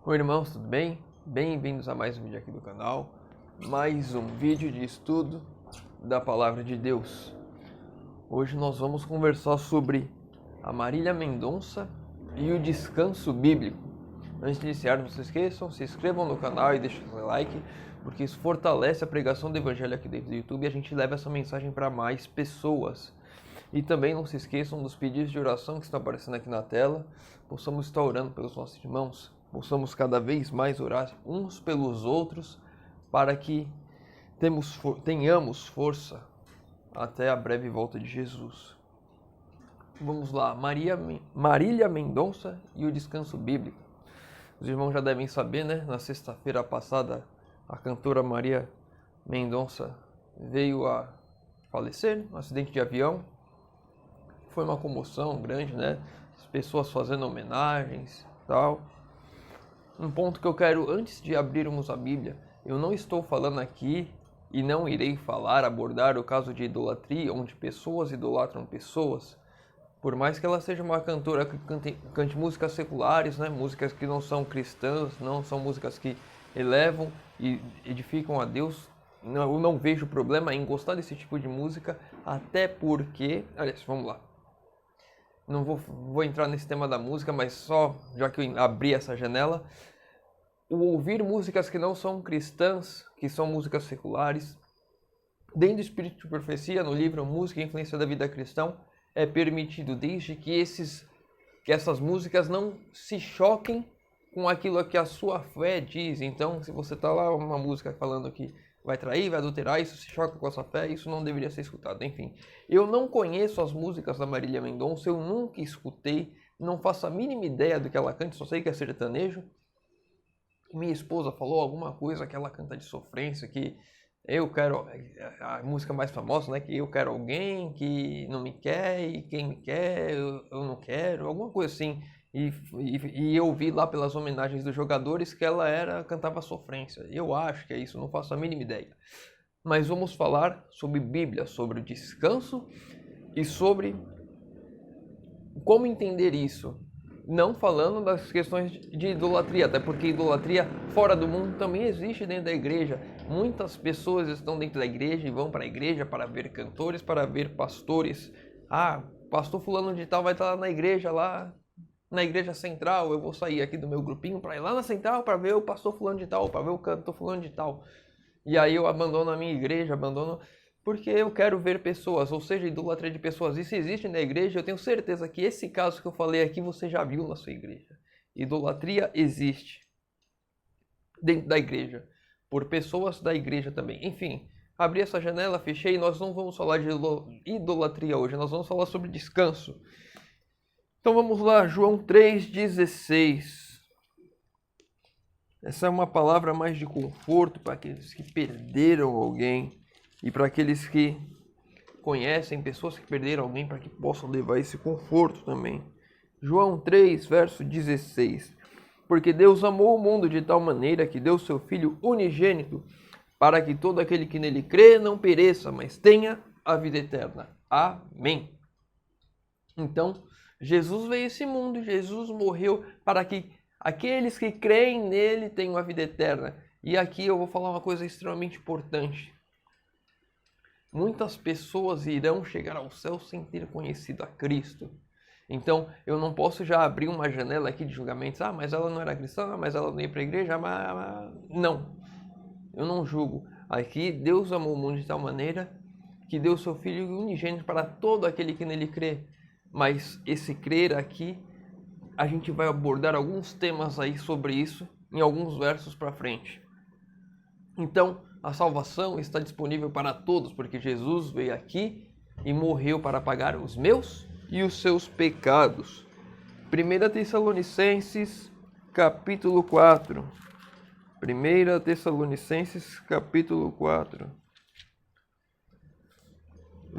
Oi irmãos, tudo bem? Bem-vindos a mais um vídeo aqui do canal. Mais um vídeo de estudo da Palavra de Deus. Hoje nós vamos conversar sobre a Marília Mendonça e o descanso bíblico. Antes de iniciar, não se esqueçam, se inscrevam no canal e deixem seu like, porque isso fortalece a pregação do Evangelho aqui dentro do YouTube e a gente leva essa mensagem para mais pessoas. E também não se esqueçam dos pedidos de oração que estão aparecendo aqui na tela. Possamos estar orando pelos nossos irmãos, possamos cada vez mais orar uns pelos outros para que tenhamos força até a breve volta de Jesus. Vamos lá, Marília Mendonça e o descanso bíblico. Os irmãos já devem saber, né? Na sexta-feira passada, a cantora Marília Mendonça veio a falecer num acidente de avião. Foi uma comoção grande, né? As pessoas fazendo homenagens e tal. Um ponto que eu quero, antes de abrirmos a Bíblia, eu não estou falando aqui e não irei abordar o caso de idolatria, onde pessoas idolatram pessoas. Por mais que ela seja uma cantora que cante músicas seculares, né? Músicas que não são cristãs, não são músicas que elevam e edificam a Deus, eu não vejo problema em gostar desse tipo de música, até porque... Aliás, vamos lá. Não vou entrar nesse tema da música, mas só, já que eu abri essa janela, o ouvir músicas que não são cristãs, que são músicas seculares, dentro do Espírito de Profecia, no livro Música e Influência da Vida Cristã, é permitido, desde que essas músicas não se choquem com aquilo que a sua fé diz. Então, se você está lá uma música falando que vai trair, vai adulterar, isso se choca com a sua fé, isso não deveria ser escutado. Enfim, eu não conheço as músicas da Marília Mendonça, eu nunca escutei, não faço a mínima ideia do que ela canta, só sei que é sertanejo. Minha esposa falou alguma coisa que ela canta de sofrência, que eu quero, a música mais famosa, né, que eu quero alguém que não me quer e quem me quer eu não quero, alguma coisa assim. E eu vi lá pelas homenagens dos jogadores que ela cantava sofrência. Eu acho que é isso, não faço a mínima ideia. Mas vamos falar sobre Bíblia, sobre o descanso e sobre como entender isso. Não falando das questões de idolatria, até porque idolatria fora do mundo também existe dentro da igreja. Muitas pessoas estão dentro da igreja e vão para a igreja para ver cantores, para ver pastores. Ah, pastor fulano de tal vai estar lá na igreja, lá na igreja central. Eu vou sair aqui do meu grupinho para ir lá na central para ver o pastor fulano de tal, para ver o cantor fulano de tal. E aí eu abandono a minha igreja, porque eu quero ver pessoas, ou seja, idolatria de pessoas. Isso existe na igreja, eu tenho certeza que esse caso que eu falei aqui você já viu na sua igreja. Idolatria existe dentro da igreja, por pessoas da igreja também. Enfim, abri essa janela, fechei, nós não vamos falar de idolatria hoje, nós vamos falar sobre descanso. Então vamos lá, João 3,16. Essa é uma palavra mais de conforto para aqueles que perderam alguém e para aqueles que conhecem pessoas que perderam alguém, para que possam levar esse conforto também. João 3, verso 16. Porque Deus amou o mundo de tal maneira que deu seu Filho unigênito, para que todo aquele que nele crê não pereça, mas tenha a vida eterna. Amém. Então, Jesus veio a esse mundo, Jesus morreu para que aqueles que creem nele tenham a vida eterna. E aqui eu vou falar uma coisa extremamente importante. Muitas pessoas irão chegar ao céu sem ter conhecido a Cristo. Então, eu não posso já abrir uma janela aqui de julgamentos. Ah, mas ela não era cristã, mas ela não ia para a igreja. Não, eu não julgo. Aqui, Deus amou o mundo de tal maneira que deu seu Filho unigênito para todo aquele que nele crê. Mas esse crer aqui, a gente vai abordar alguns temas aí sobre isso em alguns versos para frente. Então, a salvação está disponível para todos, porque Jesus veio aqui e morreu para pagar os meus e os seus pecados. 1 Tessalonicenses, capítulo 4. 1 Tessalonicenses, capítulo 4.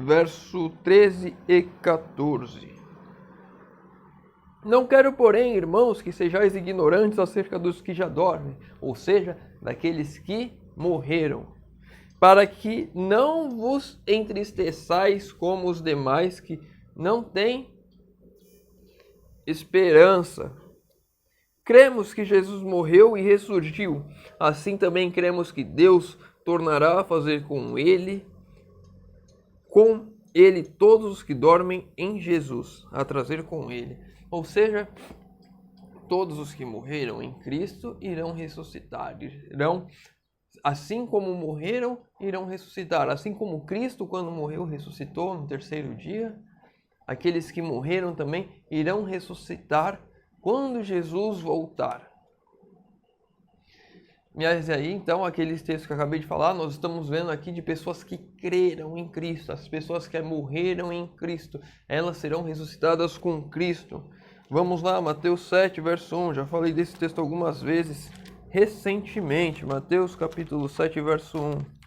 Verso 13 e 14. Não quero, porém, irmãos, que sejais ignorantes acerca dos que já dormem, ou seja, daqueles que morreram, para que não vos entristeçais como os demais que não têm esperança. cremos que Jesus morreu e ressurgiu. Assim também cremos que Deus tornará a fazer com ele todos os que dormem em Jesus, a trazer com ele. Ou seja, todos os que morreram em Cristo irão ressuscitar, assim como morreram, irão ressuscitar. Assim como Cristo, quando morreu, ressuscitou no terceiro dia, aqueles que morreram também irão ressuscitar quando Jesus voltar. Mas aí, então, aqueles textos que eu acabei de falar, nós estamos vendo aqui de pessoas que creram em Cristo. As pessoas que morreram em Cristo, elas serão ressuscitadas com Cristo. Vamos lá, Mateus 7, verso 1. Já falei desse texto algumas vezes recentemente. Mateus capítulo 7, verso 1.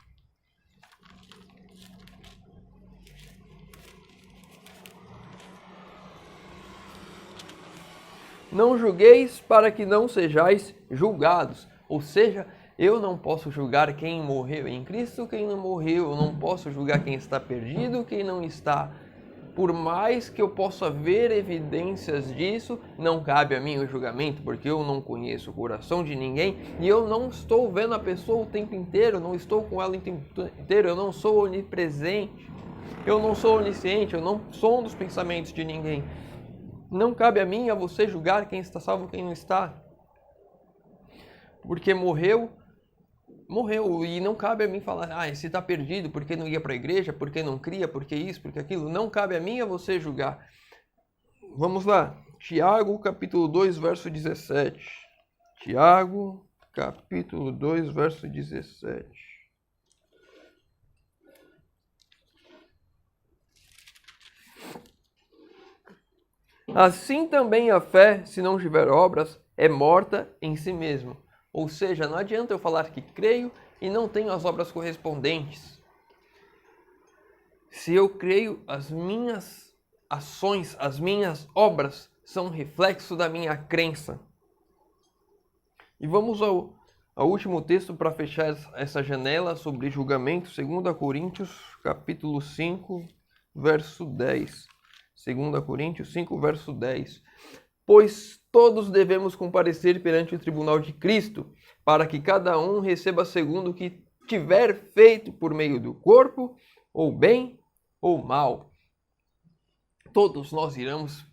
Não julgueis para que não sejais julgados. Ou seja, eu não posso julgar quem morreu em Cristo, quem não morreu. Eu não posso julgar quem está perdido, quem não está. Por mais que eu possa ver evidências disso, não cabe a mim o julgamento, porque eu não conheço o coração de ninguém e eu não estou vendo a pessoa o tempo inteiro, não estou com ela o tempo inteiro, eu não sou onipresente, eu não sou onisciente, eu não sondo os pensamentos de ninguém. Não cabe a mim e a você julgar quem está salvo e quem não está. Porque morreu, e não cabe a mim falar, esse está perdido porque não ia para a igreja, porque não cria, porque isso, porque aquilo. Não cabe a mim e a você julgar. Vamos lá, Tiago capítulo 2, verso 17. Tiago capítulo 2, verso 17. Assim também a fé, se não tiver obras, é morta em si mesma. Ou seja, não adianta eu falar que creio e não tenho as obras correspondentes. Se eu creio, as minhas ações, as minhas obras são reflexo da minha crença. E vamos ao último texto para fechar essa janela sobre julgamento, 2 Coríntios, capítulo 5, verso 10. 2 Coríntios 5, verso 10. Pois todos devemos comparecer perante o tribunal de Cristo, para que cada um receba segundo o que tiver feito por meio do corpo, ou bem ou mal. Todos nós iremos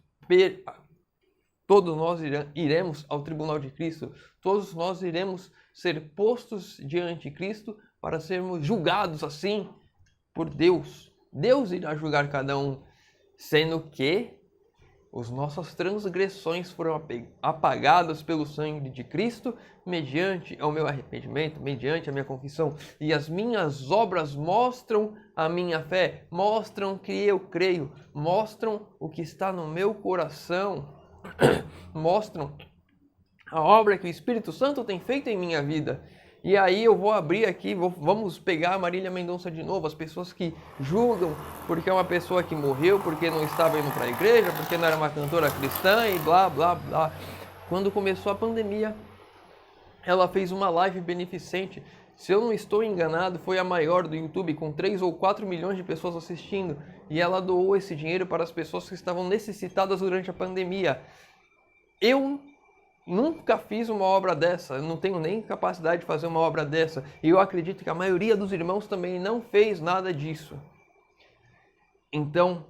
ao tribunal de Cristo, todos nós iremos ser postos diante de Cristo para sermos julgados assim por Deus. Deus irá julgar cada um, sendo que as nossas transgressões foram apagadas pelo sangue de Cristo, mediante ao meu arrependimento, mediante a minha confissão. E as minhas obras mostram a minha fé, mostram que eu creio, mostram o que está no meu coração, mostram a obra que o Espírito Santo tem feito em minha vida. E aí eu vou abrir aqui, vamos pegar a Marília Mendonça de novo, as pessoas que julgam porque é uma pessoa que morreu, porque não estava indo para a igreja, porque não era uma cantora cristã e blá, blá, blá. Quando começou a pandemia, ela fez uma live beneficente. Se eu não estou enganado, foi a maior do YouTube, com 3 ou 4 milhões de pessoas assistindo. E ela doou esse dinheiro para as pessoas que estavam necessitadas durante a pandemia. Eu nunca fiz uma obra dessa, eu não tenho nem capacidade de fazer uma obra dessa. E eu acredito que a maioria dos irmãos também não fez nada disso. Então,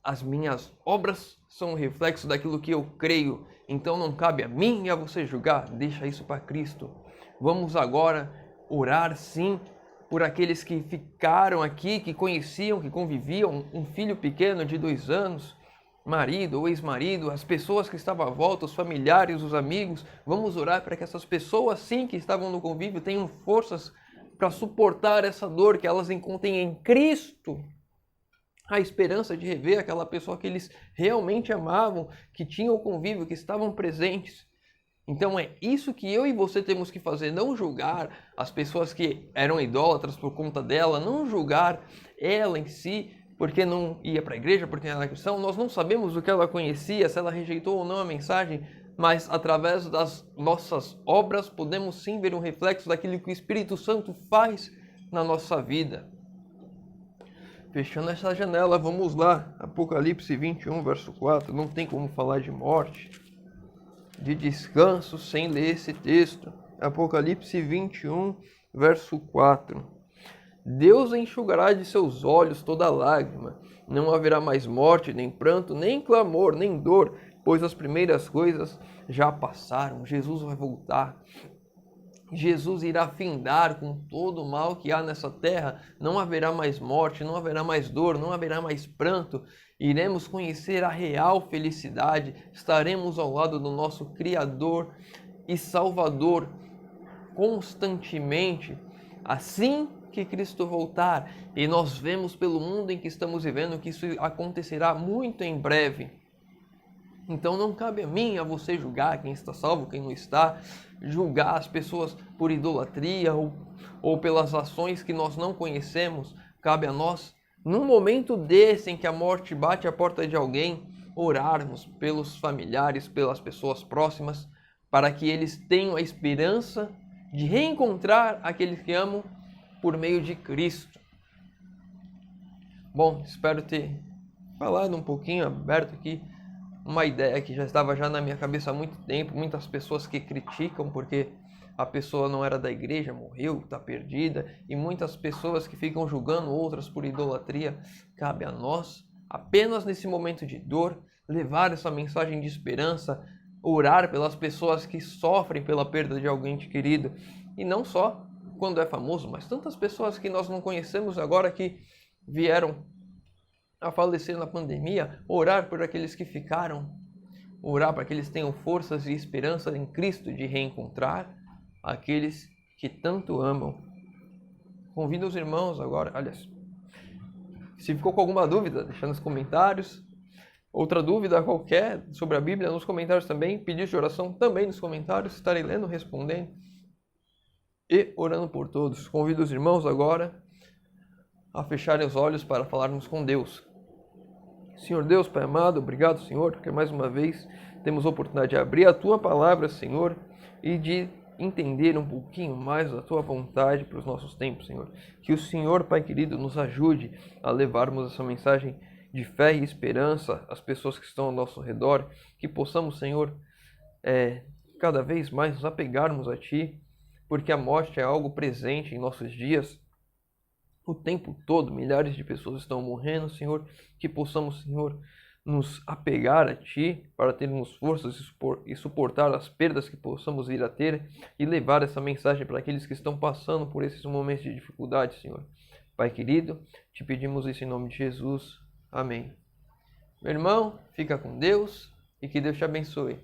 as minhas obras são um reflexo daquilo que eu creio. Então não cabe a mim e a você julgar, deixa isso para Cristo. Vamos agora orar sim por aqueles que ficaram aqui, que conheciam, que conviviam, um filho pequeno de 2 anos, marido ou ex-marido, as pessoas que estavam à volta, os familiares, os amigos. Vamos orar para que essas pessoas, sim, que estavam no convívio, tenham forças para suportar essa dor, que elas encontrem em Cristo a esperança de rever aquela pessoa que eles realmente amavam, que tinham o convívio, que estavam presentes. Então é isso que eu e você temos que fazer, não julgar as pessoas que eram idólatras por conta dela, não julgar ela em si, porque não ia para a igreja, porque não era cristã. Nós não sabemos o que ela conhecia, se ela rejeitou ou não a mensagem, mas através das nossas obras podemos sim ver um reflexo daquilo que o Espírito Santo faz na nossa vida. Fechando essa janela, vamos lá. Apocalipse 21, verso 4. Não tem como falar de morte de descanso sem ler esse texto. Apocalipse 21, verso 4. Deus enxugará de seus olhos toda lágrima. Não haverá mais morte, nem pranto, nem clamor, nem dor, pois as primeiras coisas já passaram. Jesus vai voltar. Jesus irá findar com todo o mal que há nessa terra. Não haverá mais morte, não haverá mais dor, não haverá mais pranto. Iremos conhecer a real felicidade. Estaremos ao lado do nosso Criador e Salvador constantemente. Assim que Cristo voltar, e nós vemos pelo mundo em que estamos vivendo que isso acontecerá muito em breve. Então não cabe a mim, a você julgar quem está salvo, quem não está, julgar as pessoas por idolatria ou pelas ações que nós não conhecemos. Cabe a nós, num momento desse em que a morte bate à porta de alguém, orarmos pelos familiares, pelas pessoas próximas, para que eles tenham a esperança de reencontrar aqueles que amam por meio de Cristo. Bom, espero ter falado um pouquinho, aberto aqui uma ideia que já estava na minha cabeça há muito tempo. Muitas pessoas que criticam porque a pessoa não era da igreja, morreu, está perdida, e muitas pessoas que ficam julgando outras por idolatria. Cabe a nós, apenas nesse momento de dor, levar essa mensagem de esperança, orar pelas pessoas que sofrem pela perda de alguém querido, e não só quando é famoso, mas tantas pessoas que nós não conhecemos agora que vieram a falecer na pandemia. Orar por aqueles que ficaram, orar para que eles tenham forças e esperança em Cristo de reencontrar aqueles que tanto amam. Convido os irmãos agora, aliás, se ficou com alguma dúvida, deixa nos comentários. Outra dúvida qualquer sobre a Bíblia, nos comentários também. Pedido de oração também nos comentários. Estarei lendo, respondendo e orando por todos. Convido os irmãos agora a fecharem os olhos para falarmos com Deus. Senhor Deus, Pai amado, obrigado, Senhor, porque mais uma vez temos a oportunidade de abrir a Tua palavra, Senhor, e de entender um pouquinho mais da Tua vontade para os nossos tempos, Senhor. Que o Senhor, Pai querido, nos ajude a levarmos essa mensagem de fé e esperança às pessoas que estão ao nosso redor, que possamos, Senhor, cada vez mais nos apegarmos a Ti, porque a morte é algo presente em nossos dias. O tempo todo, milhares de pessoas estão morrendo, Senhor, que possamos, Senhor, nos apegar a Ti para termos forças e suportar as perdas que possamos vir a ter e levar essa mensagem para aqueles que estão passando por esses momentos de dificuldade, Senhor. Pai querido, Te pedimos isso em nome de Jesus. Amém. Meu irmão, fica com Deus e que Deus te abençoe.